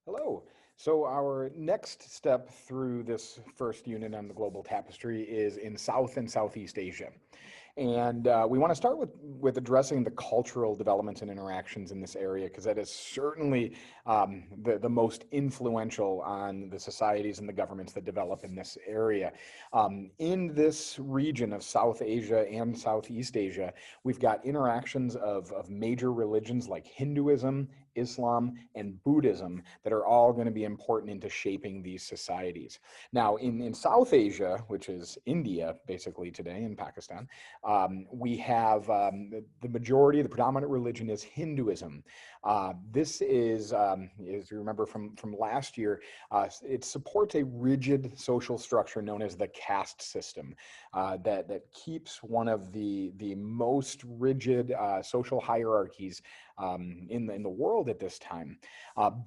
Hello. So our next step through this first unit on the global tapestry is in South and Southeast Asia. And we want to start with addressing the cultural developments and interactions in this area, because that is certainly the most influential on the societies and the governments that develop in this area. In this region of South Asia and Southeast Asia, we've got interactions of major religions like Hinduism, Islam, and Buddhism that are all going to be important into shaping these societies. Now, in South Asia, which is India basically today, in Pakistan, we have the majority, the predominant religion is Hinduism. This is, as you remember from last year, it supports a rigid social structure known as the caste system that keeps one of the most rigid social hierarchies in the world at this time.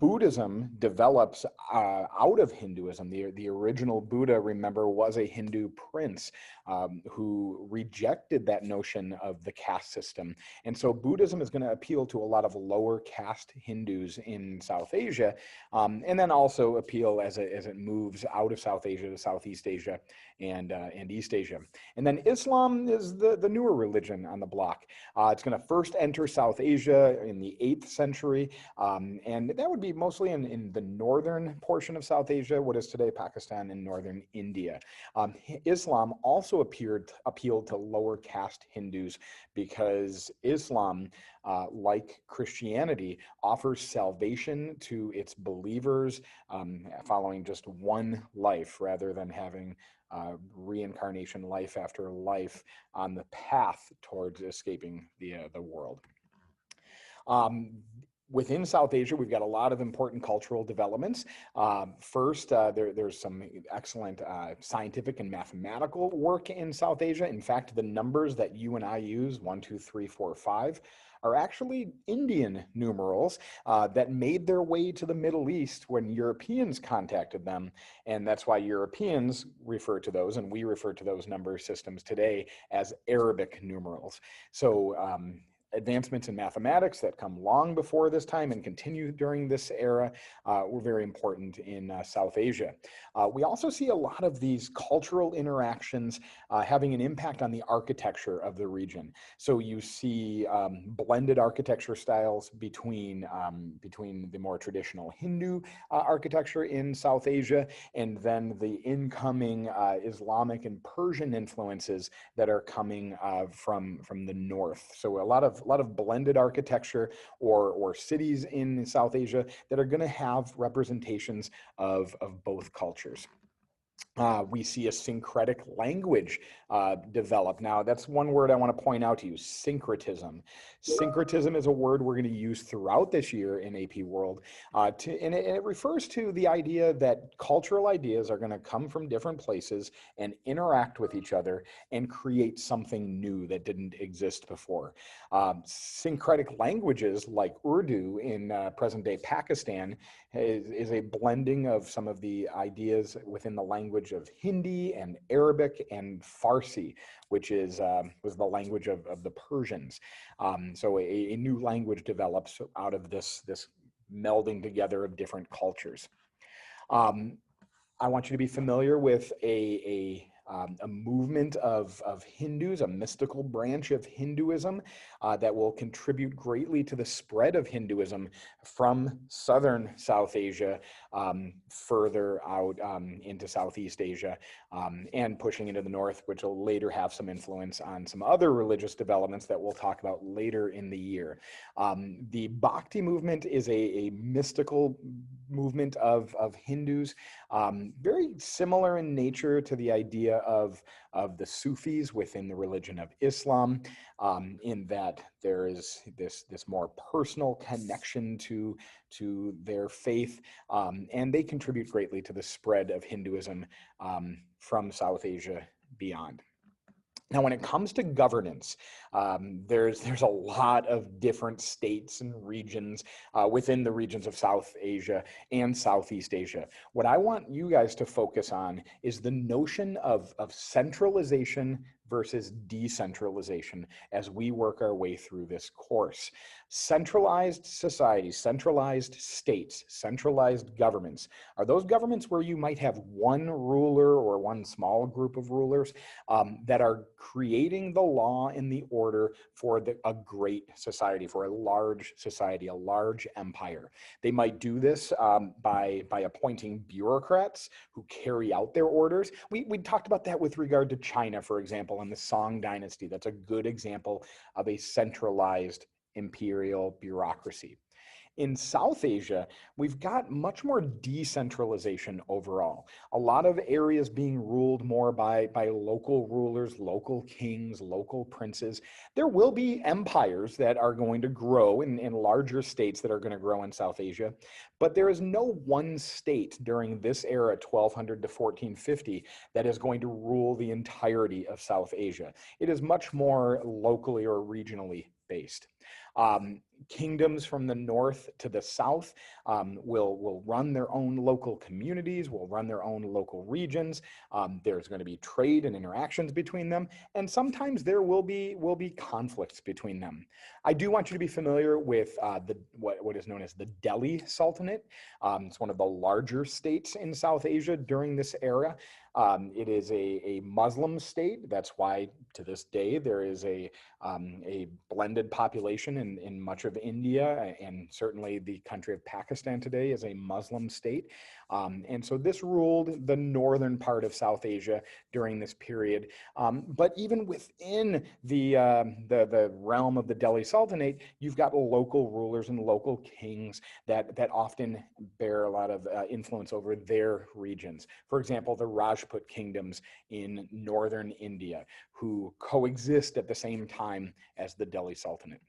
Buddhism develops out of Hinduism. The original Buddha, remember, was a Hindu prince who rejected that notion of the caste system. And so Buddhism is going to appeal to a lot of lower caste Hindus in South Asia, and then also appeal as it moves out of South Asia to Southeast Asia and East Asia. And then Islam is the newer religion on the block. It's going to first enter South Asia in the 8th century, and that would be mostly in the northern portion of South Asia, what is today Pakistan and northern India. Islam also appealed to lower caste Hindus because Islam, like Christianity, offers salvation to its believers following just one life rather than having reincarnation, life after life, on the path towards escaping the world. Within South Asia, we've got a lot of important cultural developments. First, there's some excellent scientific and mathematical work in South Asia. In fact, the numbers that you and I use, 1, 2, 3, 4, 5, are actually Indian numerals that made their way to the Middle East when Europeans contacted them. And that's why Europeans refer to those, and we refer to those number systems today as Arabic numerals. So advancements in mathematics that come long before this time and continue during this era were very important in South Asia. We also see a lot of these cultural interactions having an impact on the architecture of the region. So you see blended architecture styles between the more traditional Hindu architecture in South Asia and then the incoming Islamic and Persian influences that are coming from the north. So a lot of blended architecture or cities in South Asia that are going to have representations of both cultures. We see a syncretic language develop. Now, that's one word I want to point out to you, syncretism. Syncretism is a word we're going to use throughout this year in AP World, and it refers to the idea that cultural ideas are going to come from different places and interact with each other and create something new that didn't exist before. Syncretic languages like Urdu in present-day Pakistan is a blending of some of the ideas within the language of Hindi and Arabic and Farsi, which was the language of the Persians. So a new language develops out of this melding together of different cultures. I want you to be familiar with a movement of Hindus, a mystical branch of Hinduism that will contribute greatly to the spread of Hinduism from southern South Asia further out into Southeast Asia and pushing into the north, which will later have some influence on some other religious developments that we'll talk about later in the year. The Bhakti movement is a mystical movement of Hindus, very similar in nature to the idea of the Sufis within the religion of Islam, in that there is this more personal connection to their faith, and they contribute greatly to the spread of Hinduism from South Asia beyond. Now, when it comes to governance, there's a lot of different states and regions within the regions of South Asia and Southeast Asia. What I want you guys to focus on is the notion of centralization versus decentralization as we work our way through this course. Centralized societies, centralized states, centralized governments. Are those governments where you might have one ruler or one small group of rulers that are creating the law and the order for a great society, for a large society, a large empire? They might do this by appointing bureaucrats who carry out their orders. We talked about that with regard to China, for example, in the Song dynasty. That's a good example of a centralized imperial bureaucracy. In South Asia, we've got much more decentralization overall. A lot of areas being ruled more by local rulers, local kings, local princes. There will be empires that are going to grow in larger states that are going to grow in South Asia, but there is no one state during this era, 1200 to 1450, that is going to rule the entirety of South Asia. It is much more locally or regionally based. Kingdoms from the north to the south will run their own local communities, will run their own local regions. There's going to be trade and interactions between them, and sometimes there will be conflicts between them. I do want you to be familiar with what is known as the Delhi Sultanate. It's one of the larger states in South Asia during this era. It is a Muslim state. That's why to this day there is a blended population in much of India, and certainly the country of Pakistan today is a Muslim state. And so this ruled the northern part of South Asia during this period. But even within the realm of the Delhi Sultanate, you've got local rulers and local kings that often bear a lot of influence over their regions. For example, the Rajput kingdoms in northern India, who coexist at the same time as the Delhi Sultanate.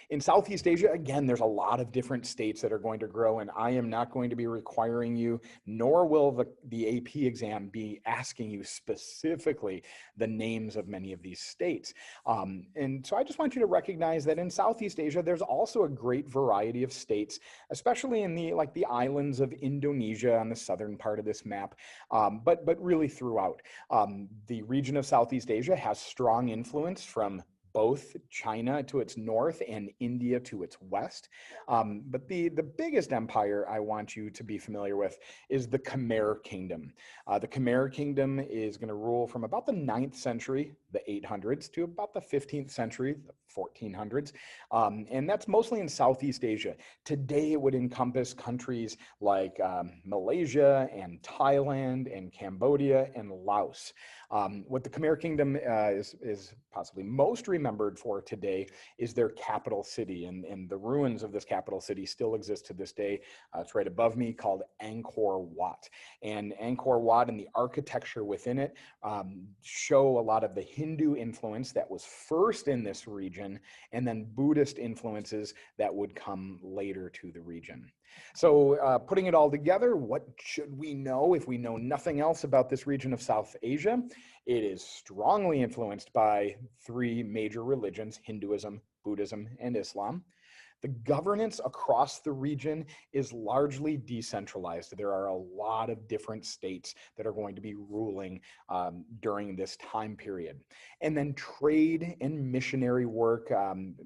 In Southeast Asia, again, there's a lot of different states that are going to grow, and I am not going to be requiring you, nor will the AP exam be asking you specifically the names of many of these states. And so I just want you to recognize that in Southeast Asia, there's also a great variety of states, especially in the islands of Indonesia on the southern part of this map, but really throughout. The region of Southeast Asia has strong influence from both China to its north and India to its west. But the biggest empire I want you to be familiar with is the Khmer Kingdom. The Khmer Kingdom is going to rule from about the 9th century, the 800s, to about the 15th century, the 1400s. And that's mostly in Southeast Asia. Today, it would encompass countries like Malaysia and Thailand and Cambodia and Laos. What the Khmer Kingdom is possibly most remembered for today is their capital city, and the ruins of this capital city still exist to this day. It's right above me, called Angkor Wat. And Angkor Wat and the architecture within it show a lot of the Hindu influence that was first in this region, and then Buddhist influences that would come later to the region. So putting it all together, what should we know if we know nothing else about this region of South Asia? It is strongly influenced by 3 major religions: Hinduism, Buddhism, and Islam. The governance across the region is largely decentralized. There are a lot of different states that are going to be ruling during this time period. And then trade and missionary work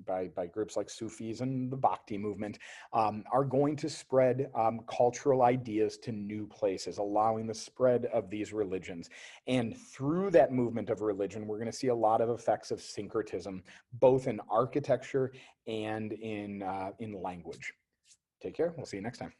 by groups like Sufis and the Bhakti Movement are going to spread cultural ideas to new places, allowing the spread of these religions. And through that movement of religion, we're going to see a lot of effects of syncretism, both in architecture and in language. Take care. We'll see you next time.